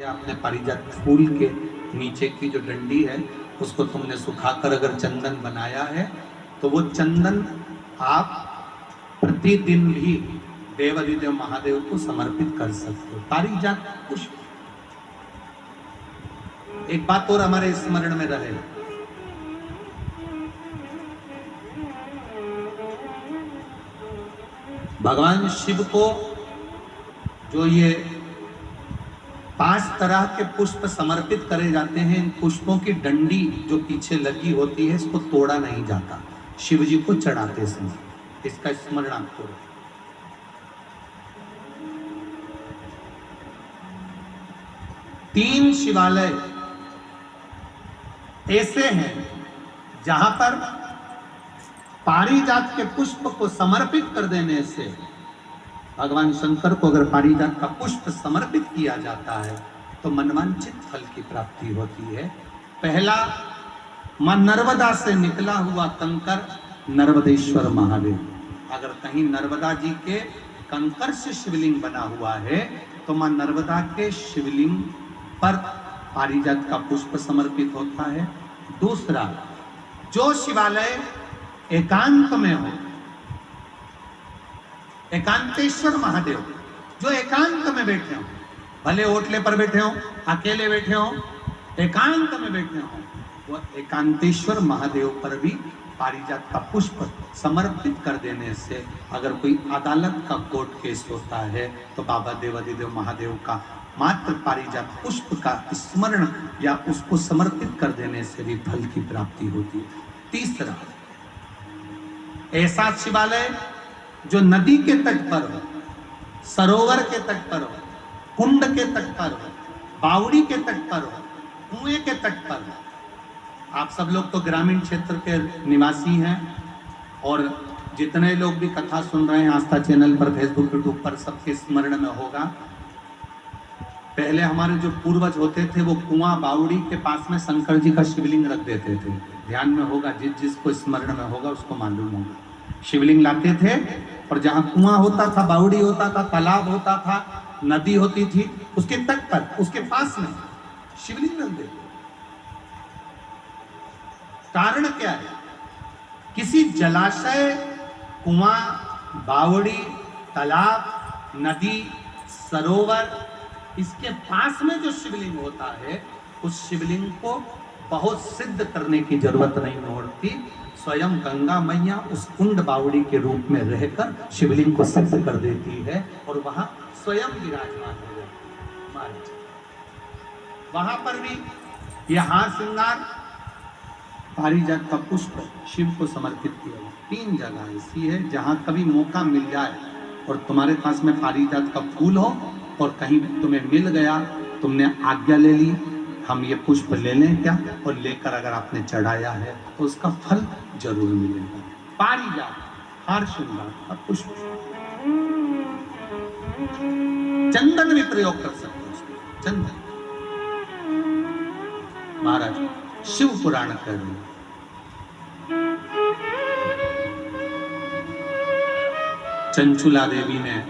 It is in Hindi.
आपने पारिजात फूल के नीचे की जो डंडी है उसको तुमने सुखाकर अगर चंदन बनाया है तो वो चंदन आप प्रतिदिन भी देवाधिदेव महादेव को समर्पित कर सकते हो। पारिजात पुष्प। एक बात और हमारे स्मरण में रहे, भगवान शिव को जो ये 5 तरह के पुष्प समर्पित करे जाते हैं, इन पुष्पों की डंडी जो पीछे लगी होती है इसको तोड़ा नहीं जाता शिव जी को चढ़ाते समय। इसका स्मरण आपको रहे। तीन शिवालय ऐसे हैं जहां पर पारिजात के पुष्प को समर्पित कर देने से भगवान शंकर को अगर पारिजात का पुष्प समर्पित किया जाता है तो मनवांछित फल की प्राप्ति होती है। पहला, मां नर्मदा से निकला हुआ कंकर नर्मदेश्वर महादेव। अगर कहीं नर्मदा जी के कंकर से शिवलिंग बना हुआ है तो मां नर्मदा के शिवलिंग पर पारिजात का पुष्प समर्पित होता है। दूसरा, जो शिवालय एकांत में हो, एकांतेश्वर महादेव जो एकांत में बैठे हो, भले ओटले पर बैठे हो, अकेले बैठे हो, एकांत में बैठे हो, वो एकांतेश्वर महादेव पर भी पारिजात का पुष्प समर्पित कर देने से अगर कोई अदालत का कोर्ट केस होता है तो बाबा देवाधिदेव महादेव का मात्र पारिजात पुष्प का स्मरण या उसको समर्पित कर देने से भी फल की प्राप्ति होती है। तीसरा, ऐसा शिवालय जो नदी के तट पर हो, सरोवर के तट पर हो, कुंड के तट पर हो, बावड़ी के तट पर हो, कुएं के तट पर हो। आप सब लोग तो ग्रामीण क्षेत्र के निवासी हैं और जितने लोग भी कथा सुन रहे हैं आस्था चैनल पर, फेसबुक, यूट्यूब पर, सबके स्मरण में होगा, पहले हमारे जो पूर्वज होते थे वो कुआं बावड़ी के पास में शंकर जी का शिवलिंग रख देते थे। ध्यान में होगा, जिसको स्मरण में होगा उसको मालूम होगा। शिवलिंग लाते थे और जहां कुआं होता था, बावड़ी होता था, तालाब होता था, नदी होती थी, उसके तट पर, उसके पास में शिवलिंग रख देते। कारण क्या है? किसी जलाशय, कुआं, बावड़ी, तालाब, नदी, सरोवर, इसके पास में जो शिवलिंग होता है उस शिवलिंग को बहुत सिद्ध करने की जरूरत नहीं होती। स्वयं गंगा मैया उस कुंड बावड़ी के रूप में रहकर शिवलिंग को सिद्ध कर देती है और वहां स्वयं विराजमान हो जाती है। वहां पर भी यह हार श्रृंगार पारिजात का पुष्प शिव को समर्पित किया। 3 जगह ऐसी है जहां कभी मौका मिल जाए और तुम्हारे पास में पारिजात का फूल हो और कहीं तुम्हें मिल गया, तुमने आज्ञा ले ली, हम ये पुष्प ले लें क्या, और लेकर अगर आपने चढ़ाया है तो उसका फल जरूर मिलेगा। पारिजात हार श्रृंगार का पुष्प। चंदन भी प्रयोग कर सकते हो उसमें, चंदन। महाराज शिव पुराण कर रहे हैं, चंचुला देवी ने